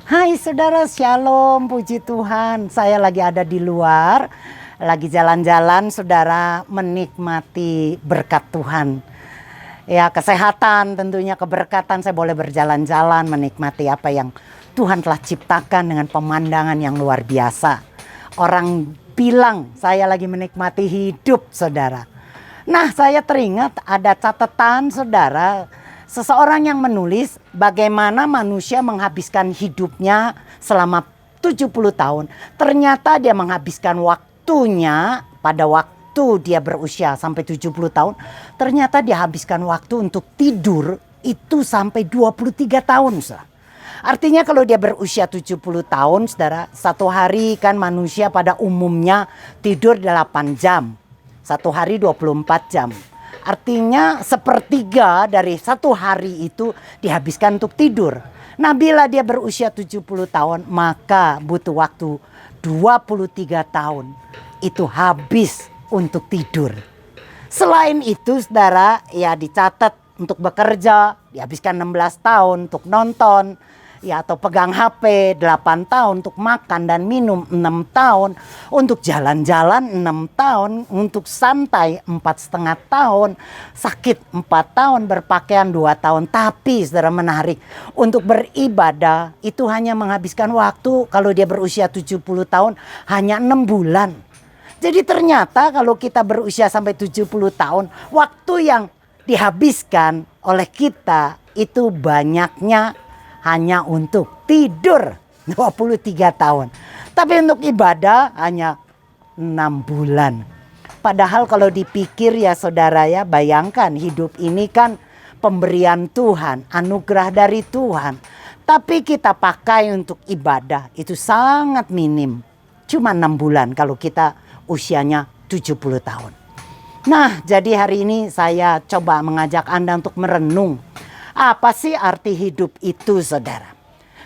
Hai saudara, shalom, puji Tuhan. Saya lagi ada di luar, lagi jalan-jalan saudara, menikmati berkat Tuhan. Ya, kesehatan tentunya, keberkatan, saya boleh berjalan-jalan, menikmati apa yang Tuhan telah ciptakan dengan pemandangan yang luar biasa. Orang bilang saya lagi menikmati hidup saudara. Nah, saya teringat ada catatan saudara, seseorang yang menulis bagaimana manusia menghabiskan hidupnya selama 70 tahun. Ternyata dia menghabiskan waktunya pada waktu dia berusia sampai 70 tahun. Ternyata dia habiskan waktu untuk tidur itu sampai 23 tahun. Saudara. Artinya kalau dia berusia 70 tahun, saudara, satu hari kan manusia pada umumnya tidur 8 jam. Satu hari 24 jam. Artinya sepertiga dari satu hari itu dihabiskan untuk tidur. Nah, bila dia berusia 70 tahun, maka butuh waktu 23 tahun. Itu habis untuk tidur. Selain itu, saudara, ya dicatat untuk bekerja, dihabiskan 16 tahun untuk nonton. Ya, atau pegang HP 8 tahun, untuk makan dan minum 6 tahun, untuk jalan-jalan 6 tahun, untuk santai 4,5 tahun, sakit 4 tahun, berpakaian 2 tahun. Tapi saudara, menarik, untuk beribadah itu hanya menghabiskan waktu kalau dia berusia 70 tahun hanya 6 bulan. Jadi ternyata kalau kita berusia sampai 70 tahun, waktu yang dihabiskan oleh kita itu banyaknya hanya untuk tidur 23 tahun. Tapi untuk ibadah hanya 6 bulan. Padahal kalau dipikir ya saudara ya, bayangkan hidup ini kan pemberian Tuhan, anugerah dari Tuhan. Tapi kita pakai untuk ibadah itu sangat minim. Cuma 6 bulan kalau kita usianya 70 tahun. Nah, jadi hari ini saya coba mengajak Anda untuk merenung. Apa sih arti hidup itu, saudara?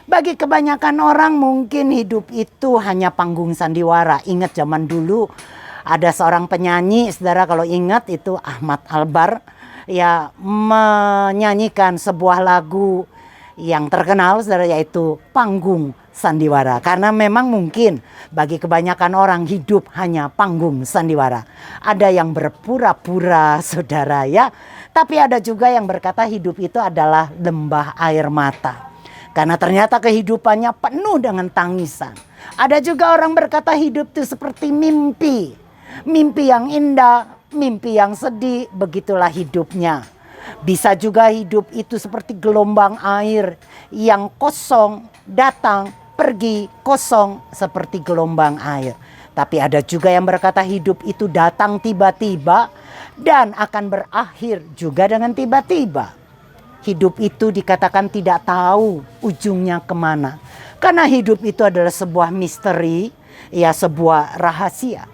Bagi kebanyakan orang mungkin hidup itu hanya panggung sandiwara. Ingat zaman dulu ada seorang penyanyi, saudara, kalau ingat itu Ahmad Albar. Ya, menyanyikan sebuah lagu yang terkenal, saudara, yaitu Panggung Sandiwara. Karena memang mungkin bagi kebanyakan orang hidup hanya panggung sandiwara. Ada yang berpura-pura, saudara, ya. Tapi ada juga yang berkata hidup itu adalah lembah air mata. Karena ternyata kehidupannya penuh dengan tangisan. Ada juga orang berkata hidup itu seperti mimpi. Mimpi yang indah, mimpi yang sedih, begitulah hidupnya. Bisa juga hidup itu seperti gelombang air yang kosong, datang, pergi, kosong seperti gelombang air. Tapi ada juga yang berkata hidup itu datang tiba-tiba dan akan berakhir juga dengan tiba-tiba. Hidup itu dikatakan tidak tahu ujungnya kemana. Karena hidup itu adalah sebuah misteri, ya sebuah rahasia.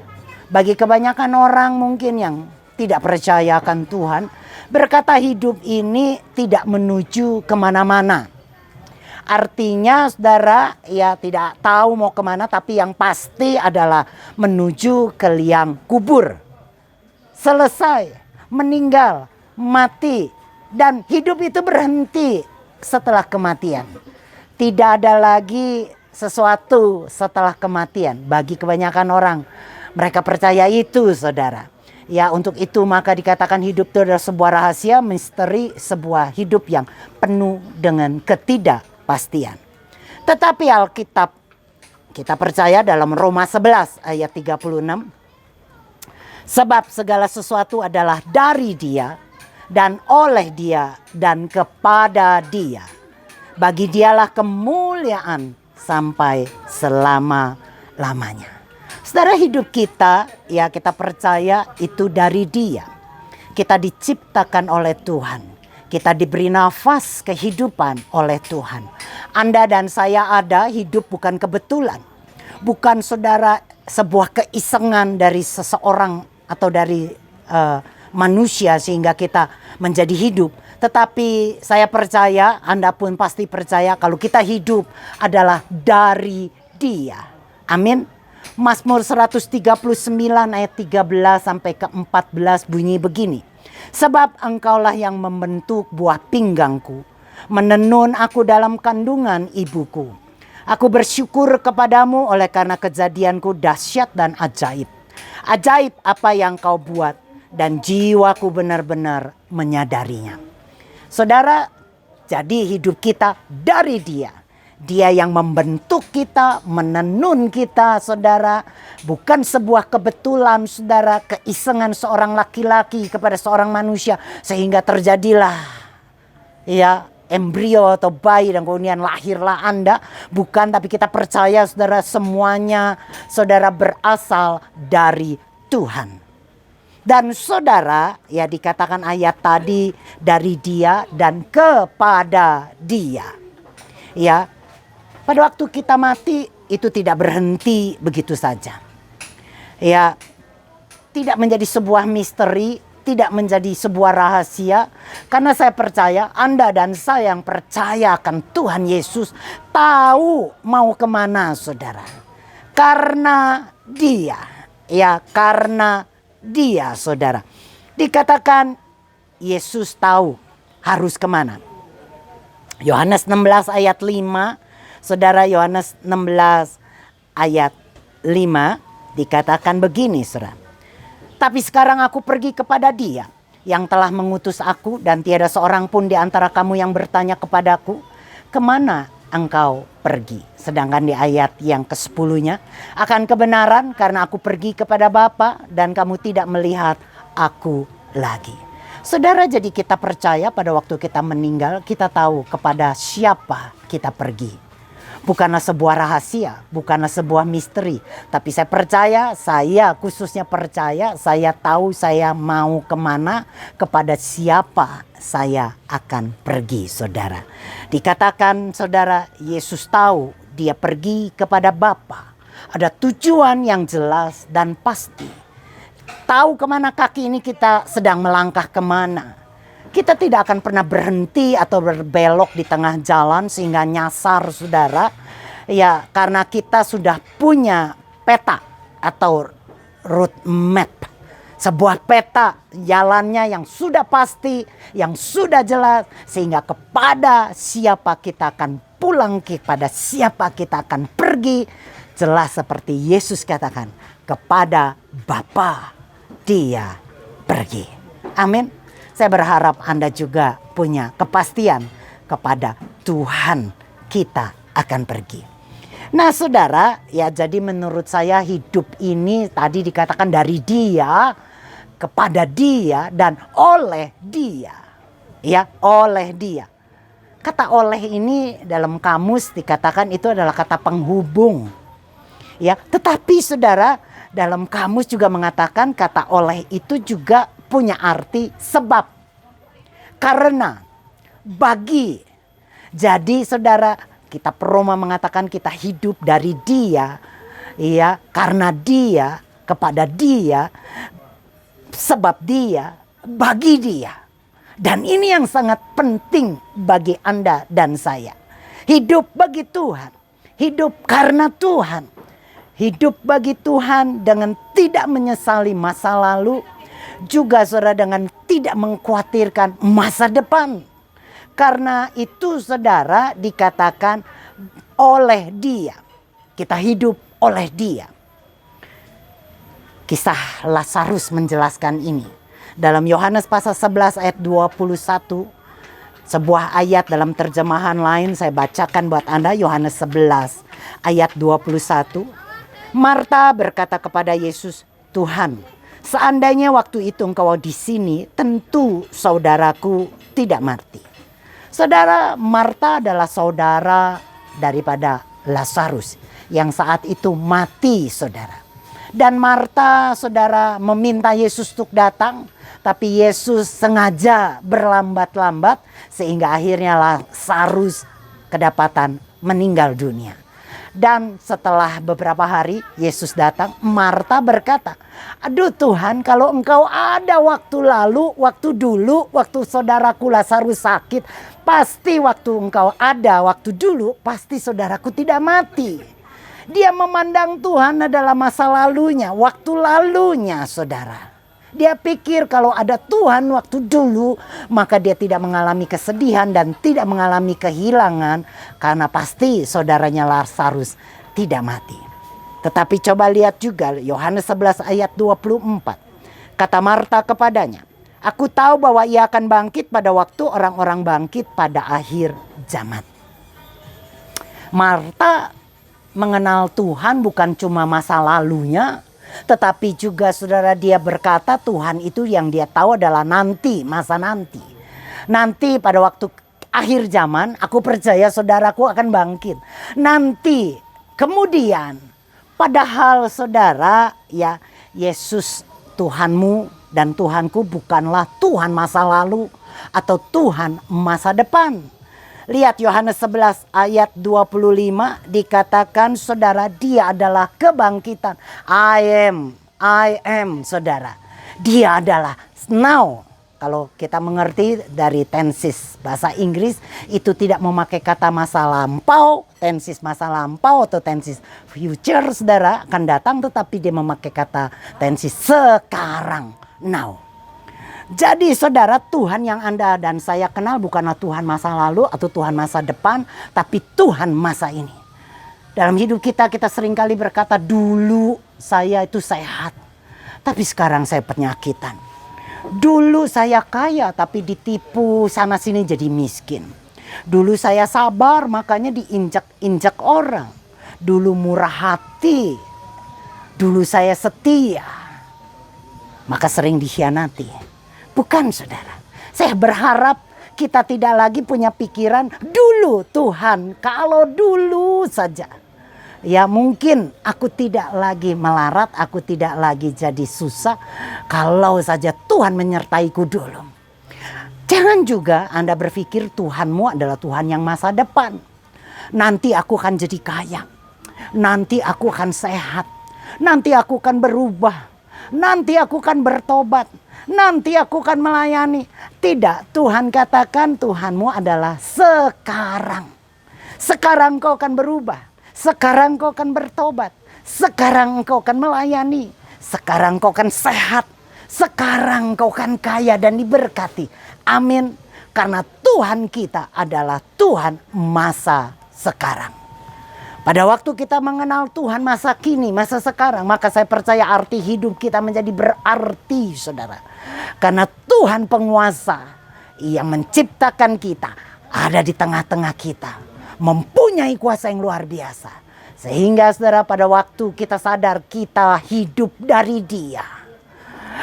Bagi kebanyakan orang mungkin yang tidak percaya akan Tuhan, berkata hidup ini tidak menuju kemana-mana. Artinya saudara ya tidak tahu mau kemana, tapi yang pasti adalah menuju ke liang kubur. Selesai, meninggal, mati, dan hidup itu berhenti setelah kematian. Tidak ada lagi sesuatu setelah kematian. Bagi kebanyakan orang, mereka percaya itu, saudara. Ya, untuk itu maka dikatakan hidup itu adalah sebuah rahasia, misteri, sebuah hidup yang penuh dengan ketidakpastian. Tetapi Alkitab kita percaya dalam Roma 11 ayat 36. Sebab segala sesuatu adalah dari Dia dan oleh Dia dan kepada Dia. Bagi Dialah kemuliaan sampai selama-lamanya. Saudara, hidup kita ya kita percaya itu dari Dia. Kita diciptakan oleh Tuhan. Kita diberi nafas kehidupan oleh Tuhan. Anda dan saya ada hidup bukan kebetulan. Bukan saudara sebuah keisengan dari seseorang atau dari manusia sehingga kita menjadi hidup. Tetapi saya percaya, Anda pun pasti percaya kalau kita hidup adalah dari Dia. Amin. Mazmur 139 ayat 13 sampai ke 14 bunyi begini. Sebab Engkaulah yang membentuk buah pinggangku, menenun aku dalam kandungan ibuku. Aku bersyukur kepadamu oleh karena kejadianku dahsyat dan ajaib. Ajaib apa yang kau buat dan jiwaku benar-benar menyadarinya. Saudara, jadi hidup kita dari Dia. Dia yang membentuk kita, menenun kita, saudara. Bukan sebuah kebetulan, saudara, keisengan seorang laki-laki kepada seorang manusia. Sehingga terjadilah ya embrio atau bayi dan kemudian lahirlah Anda. Bukan, tapi kita percaya saudara semuanya saudara berasal dari Tuhan. Dan saudara ya dikatakan ayat tadi dari Dia dan kepada Dia. Ya. Pada waktu kita mati itu tidak berhenti begitu saja. Ya, tidak menjadi sebuah misteri, tidak menjadi sebuah rahasia. Karena saya percaya Anda dan saya yang percaya akan Tuhan Yesus tahu mau kemana saudara. Karena Dia, ya karena Dia saudara. Dikatakan Yesus tahu harus kemana. Yohanes 16 ayat 5. Saudara, Yohanes 16 ayat 5 dikatakan begini saudara. Tapi sekarang aku pergi kepada Dia yang telah mengutus aku dan tiada seorang pun di antara kamu yang bertanya kepadaku, kemana engkau pergi? Sedangkan di ayat yang ke-10-nya, akan kebenaran karena aku pergi kepada Bapa dan kamu tidak melihat aku lagi. Saudara, jadi kita percaya pada waktu kita meninggal kita tahu kepada siapa kita pergi. Bukanlah sebuah rahasia, bukanlah sebuah misteri. Tapi saya percaya, saya khususnya percaya, saya tahu saya mau kemana, kepada siapa saya akan pergi saudara. Dikatakan saudara, Yesus tahu Dia pergi kepada Bapa. Ada tujuan yang jelas dan pasti. Tahu kemana kaki ini kita sedang melangkah kemana. Kita tidak akan pernah berhenti atau berbelok di tengah jalan sehingga nyasar saudara. Ya karena kita sudah punya peta atau road map. Sebuah peta jalannya yang sudah pasti, yang sudah jelas. Sehingga kepada siapa kita akan pulang, kepada siapa kita akan pergi. Jelas seperti Yesus katakan, kepada Bapa Dia pergi. Amin. Saya berharap Anda juga punya kepastian kepada Tuhan kita akan pergi. Nah saudara, ya jadi menurut saya hidup ini tadi dikatakan dari Dia, kepada Dia, dan oleh Dia. Ya, oleh Dia. Kata oleh ini dalam kamus dikatakan itu adalah kata penghubung. Ya, tetapi saudara, dalam kamus juga mengatakan kata oleh itu juga punya arti sebab, karena, bagi. Jadi saudara, kitab Roma mengatakan kita hidup dari Dia, ya, karena Dia, kepada Dia, sebab Dia, bagi Dia. Dan ini yang sangat penting bagi Anda dan saya. Hidup bagi Tuhan, hidup karena Tuhan, hidup bagi Tuhan dengan tidak menyesali masa lalu. Juga saudara dengan tidak mengkhawatirkan masa depan. Karena itu saudara dikatakan oleh Dia. Kita hidup oleh Dia. Kisah Lazarus menjelaskan ini. Dalam Yohanes pasal 11 ayat 21. Sebuah ayat dalam terjemahan lain saya bacakan buat Anda. Yohanes 11 ayat 21. Marta berkata kepada Yesus, Tuhan, seandainya waktu itu engkau di sini, tentu saudaraku tidak mati. Saudara, Marta adalah saudara daripada Lazarus yang saat itu mati, saudara. Dan Marta, saudara, meminta Yesus untuk datang, tapi Yesus sengaja berlambat-lambat sehingga akhirnya Lazarus kedapatan meninggal dunia. Dan setelah beberapa hari Yesus datang, Marta berkata, aduh Tuhan, kalau engkau ada waktu lalu, waktu dulu, waktu saudaraku Lazarus sakit, pasti waktu engkau ada waktu dulu, pasti saudaraku tidak mati. Dia memandang Tuhan adalah masa lalunya, waktu lalunya saudara. Dia pikir kalau ada Tuhan waktu dulu, maka dia tidak mengalami kesedihan dan tidak mengalami kehilangan, karena pasti saudaranya Lazarus tidak mati. Tetapi coba lihat juga Yohanes 11 ayat 24. Kata Marta kepadanya, "Aku tahu bahwa ia akan bangkit pada waktu orang-orang bangkit pada akhir zaman." Marta mengenal Tuhan bukan cuma masa lalunya, tetapi juga saudara, dia berkata Tuhan itu yang dia tahu adalah nanti, masa nanti. Nanti pada waktu akhir zaman, aku percaya saudaraku akan bangkit. Nanti, kemudian, padahal saudara, ya, Yesus Tuhanmu dan Tuhanku bukanlah Tuhan masa lalu atau Tuhan masa depan. Lihat Yohanes 11 ayat 25 dikatakan saudara, dia adalah kebangkitan. I am saudara. Dia adalah now. Kalau kita mengerti dari tenses bahasa Inggris itu tidak memakai kata masa lampau, tenses masa lampau atau tenses future saudara akan datang, tetapi dia memakai kata tenses sekarang, now. Jadi saudara, Tuhan yang Anda dan saya kenal bukanlah Tuhan masa lalu atau Tuhan masa depan, tapi Tuhan masa ini. Dalam hidup kita seringkali berkata, dulu saya itu sehat, tapi sekarang saya penyakitan. Dulu saya kaya tapi ditipu sana sini jadi miskin. Dulu saya sabar makanya diinjak-injak orang. Dulu murah hati. Dulu saya setia, maka sering dikhianati. Bukan saudara. Saya berharap kita tidak lagi punya pikiran dulu Tuhan, kalau dulu saja. Ya mungkin aku tidak lagi melarat, aku tidak lagi jadi susah kalau saja Tuhan menyertaiku dulu. Jangan juga Anda berpikir Tuhanmu adalah Tuhan yang masa depan. Nanti aku akan jadi kaya. Nanti aku akan sehat. Nanti aku akan berubah. Nanti aku akan bertobat. Nanti aku akan melayani. Tidak, Tuhan katakan Tuhanmu adalah sekarang. Sekarang kau akan berubah. Sekarang kau akan bertobat. Sekarang kau akan melayani. Sekarang kau akan sehat. Sekarang kau akan kaya dan diberkati. Amin. Karena Tuhan kita adalah Tuhan masa sekarang. Pada waktu kita mengenal Tuhan masa kini, masa sekarang, maka saya percaya arti hidup kita menjadi berarti, saudara. Karena Tuhan penguasa yang menciptakan kita ada di tengah-tengah kita. Mempunyai kuasa yang luar biasa. Sehingga saudara, pada waktu kita sadar kita hidup dari Dia.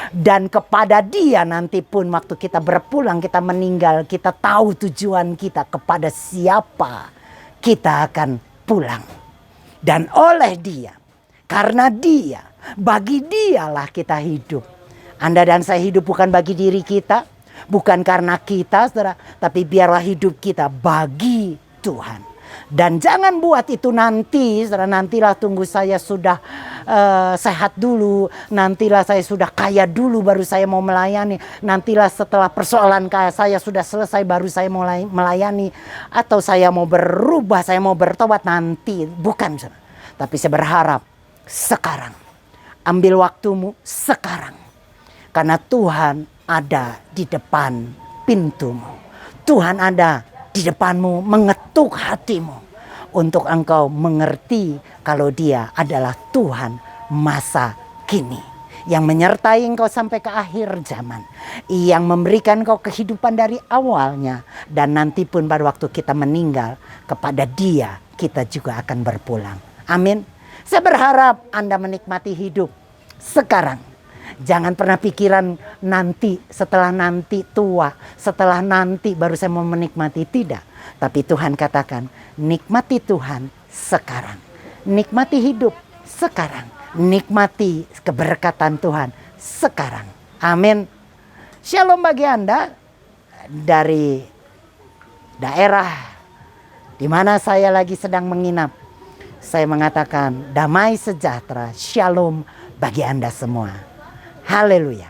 Dan kepada Dia nanti pun waktu kita berpulang, kita meninggal, kita tahu tujuan kita, kepada siapa kita akan pulang. Dan oleh Dia, karena Dia, bagi Dialah kita hidup. Anda dan saya hidup bukan bagi diri kita, bukan karena kita saudara, tapi biarlah hidup kita bagi Tuhan. Dan jangan buat itu nanti, saudara, nantilah tunggu saya sudah sehat dulu, nantilah saya sudah kaya dulu baru saya mau melayani, nantilah setelah persoalan kaya saya sudah selesai baru saya mulai melayani, atau saya mau berubah, saya mau bertobat nanti. Bukan, saudara. Tapi saya berharap sekarang, ambil waktumu sekarang, karena Tuhan ada di depan pintumu. Tuhan ada di depanmu, mengetuk hatimu untuk engkau mengerti kalau Dia adalah Tuhan masa kini yang menyertai engkau sampai ke akhir zaman, yang memberikan engkau kehidupan dari awalnya, dan nanti pun pada waktu kita meninggal, kepada Dia kita juga akan berpulang. Amin. Saya berharap Anda menikmati hidup sekarang. Jangan pernah pikiran nanti, setelah nanti tua, setelah nanti baru saya mau menikmati. Tidak. Tapi Tuhan katakan, nikmati Tuhan sekarang. Nikmati hidup sekarang. Nikmati keberkatan Tuhan sekarang. Amin. Shalom bagi Anda dari daerah di mana saya lagi sedang menginap. Saya mengatakan damai sejahtera, shalom bagi Anda semua. Haleluya.